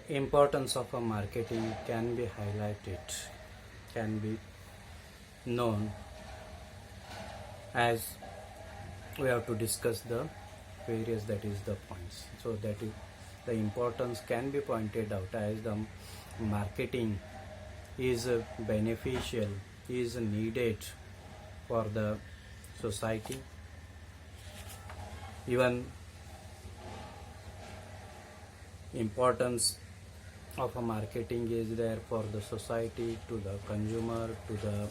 Importance of a marketing can be highlighted, can be known as we have to discuss the various, that is the points. So that is the importance can be pointed out as the marketing is beneficial, is needed for the society. Even importance of a marketing is there for the society, to the consumer, to the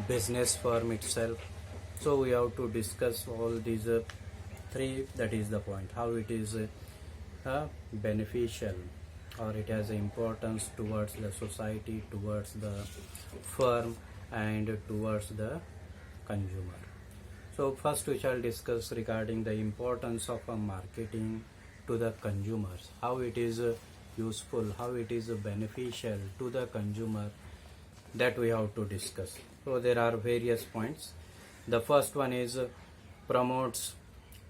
business firm itself. So we have to discuss all these three, that is the point, how it is beneficial or it has importance towards the society, towards the firm and towards the consumer. So first we shall discuss regarding the importance of a marketing to the consumers, how it is useful, how it is beneficial to the consumer, that we have to discuss. So there are various points. The first one is promotes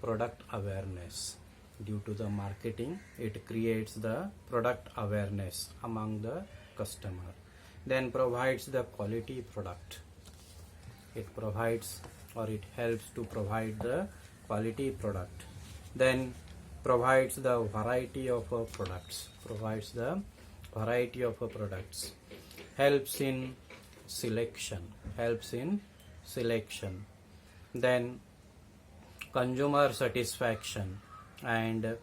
product awareness. Due to the marketing, it creates the product awareness among the customer. Then provides the quality product. It provides or it helps to provide the quality product. Then provides the variety of products. Provides the variety of products. Helps in selection. Helps in selection. Then consumer satisfaction and a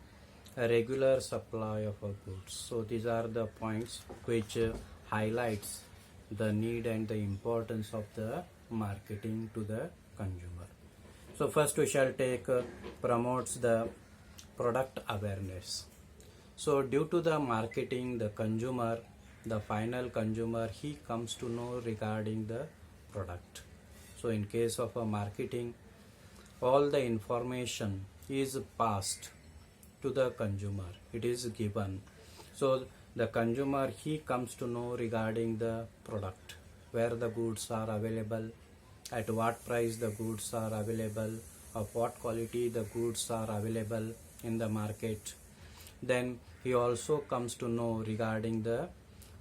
regular supply of goods. So these are the points which highlights the need and the importance of the marketing to the consumer. So first we shall take promotes the product awareness. So due to the marketing, the consumer, the final consumer, he comes to know regarding the product. So in case of a marketing, all the information is passed to the consumer, it is given. So the consumer, he comes to know regarding the product, where the goods are available, at what price the goods are available, of what quality the goods are available in the market. Then he also comes to know regarding the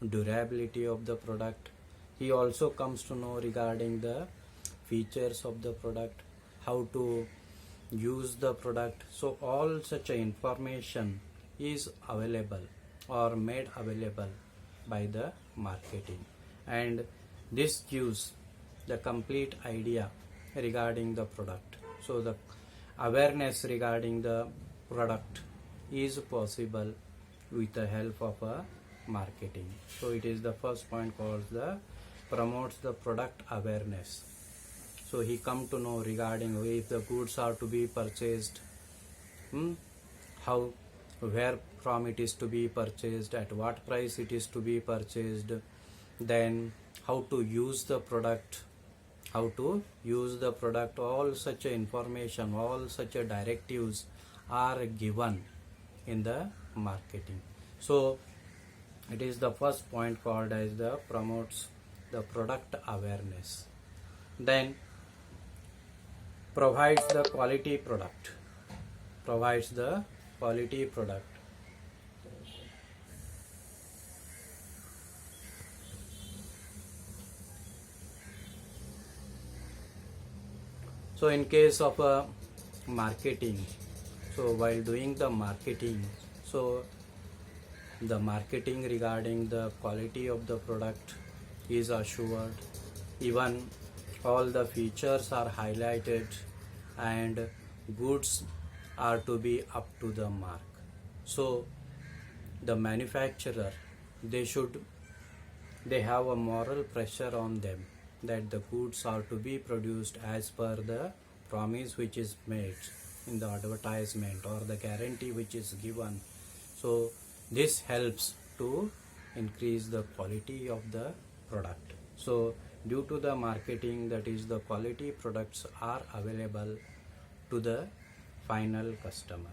durability of the product. He also comes to know regarding the features of the product, how to use the product. So all such information is available or made available by the marketing, and this gives the complete idea regarding the product. So the awareness regarding the product is possible with the help of a marketing. So it is the first point called the promotes the product awareness. So he come to know regarding if the goods are to be purchased, how, where from it is to be purchased, at what price it is to be purchased, then how to use the product, all such information, all such directives are given in the marketing. So it is the first point called as the promotes the product awareness. Then provides the quality product. Provides the quality product. So in case of marketing, so while doing the marketing, so the marketing regarding the quality of the product is assured, even all the features are highlighted, and goods are to be up to the mark. So the manufacturer, they have a moral pressure on them that the goods are to be produced as per the promise which is made in the advertisement or the guarantee which is given. So this helps to increase the quality of the product. So due to the marketing, that is the quality products are available to the final customer.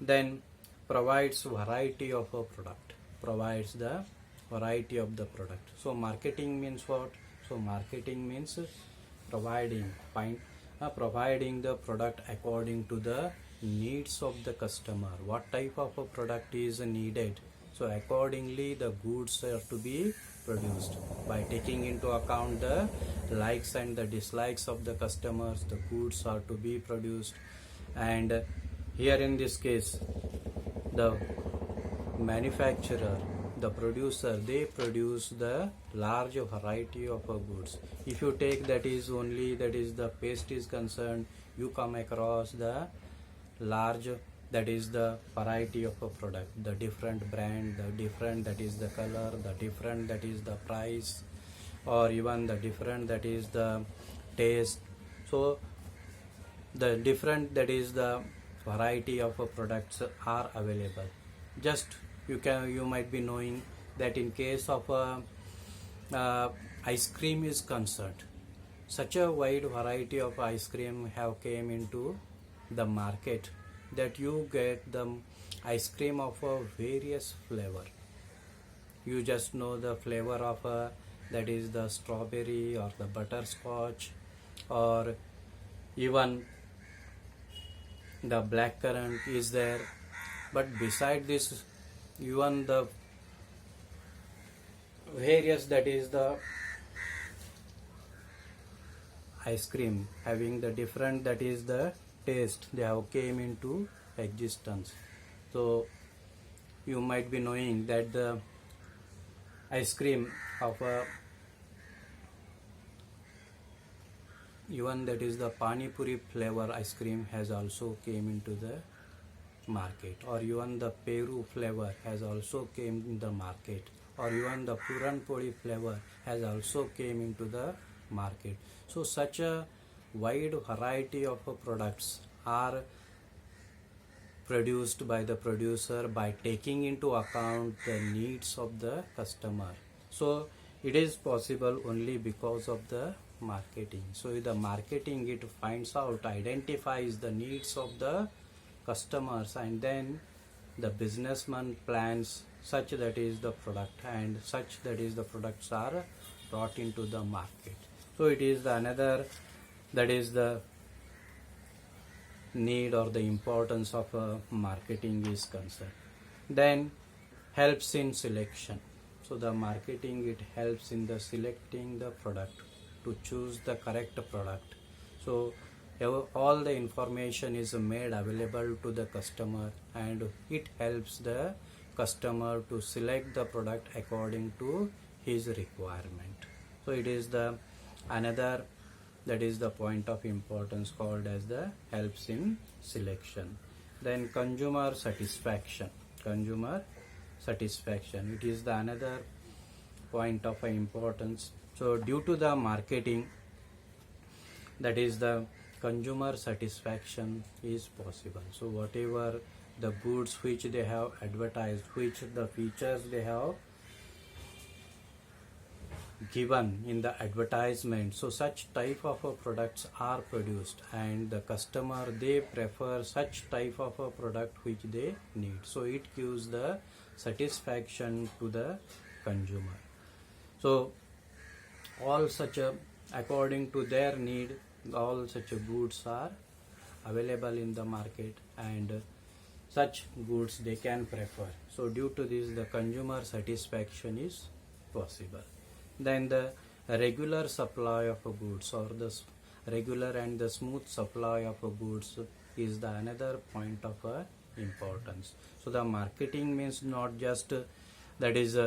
Then provides variety of a product. Provides the variety of the product. So marketing means what? So marketing means providing the product according to the needs of the customer. What type of a product is needed So accordingly the goods are to be produced by taking into account the likes and the dislikes of the customers. The goods are to be produced, and here in this case the manufacturer, the producer, they produce the large variety of goods. If you take that is only that is the paste is concerned, you come across the large, that is the variety of a product, the different brand, the different that is the color, the different that is the price, or even the different that is the taste. So the different that is the variety of products are available. Just you might be knowing that in case of ice cream is concerned, such a wide variety of ice cream have came into the market that you get the ice cream of a various flavor. You just know the flavor of that is the strawberry or the butterscotch, or even the blackcurrant is there. But beside this, even the various that is the ice cream having the different that is the taste, they have came into existence. So you might be knowing that the ice cream of a even that is the pani puri flavor ice cream has also came into the market, or even the Peru flavor has also came in the market, or even the Puran Podi flavor has also came into the market. So such a wide variety of products are produced by the producer by taking into account the needs of the customer. So it is possible only because of the marketing. So the marketing, it finds out, identifies the needs of the customers, and then the businessman plans such that is the product, and such that is the products are brought into the market. So it is the another that is the need or the importance of marketing is concerned. Then helps in selection. So the marketing, it helps in the selecting the product, to choose the correct product. So all the information is made available to the customer, and it helps the customer to select the product according to his requirement. So it is the another that is the point of importance called as the helps in selection. Then consumer satisfaction. Consumer satisfaction, it is the another point of importance. So due to the marketing, that is the consumer satisfaction is possible. So whatever the goods which they have advertised, which the features they have given in the advertisement, so such type of products are produced, and the customer, they prefer such type of a product which they need. So it gives the satisfaction to the consumer. So all such according to their need, all such goods are available in the market, and such goods they can prefer. So due to this, the consumer satisfaction is possible. Then the regular supply of goods, or the regular and the smooth supply of goods is the another point of importance. So the marketing means not just that is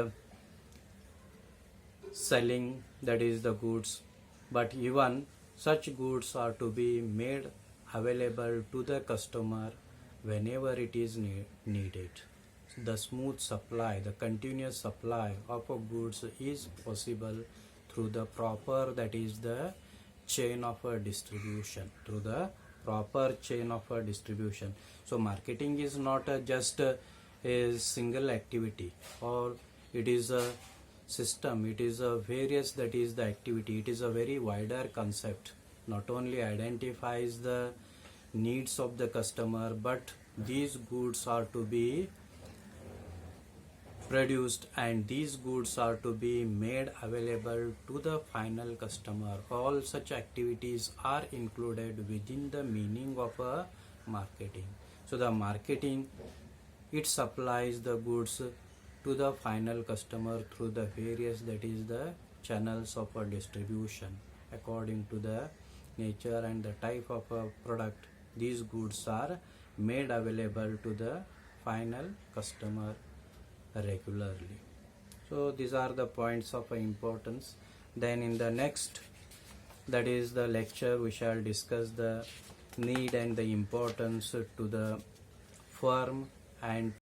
selling that is the goods, but even such goods are to be made available to the customer whenever it is needed. The smooth supply, the continuous supply of goods is possible through the proper that is the chain of distribution, through the proper chain of distribution. So marketing is not just a single activity, or it is a system, it is a various that is the activity. It is a very wider concept, not only identifies the needs of the customer, but these goods are to be produced, and these goods are to be made available to the final customer. All such activities are included within the meaning of a marketing. So the marketing, it supplies the goods to the final customer through the various, that is the channels of a distribution. According to the nature and the type of a product, these goods are made available to the final customer regularly. So these are the points of importance. Then in the next, that is the lecture, we shall discuss the need and the importance to the firm and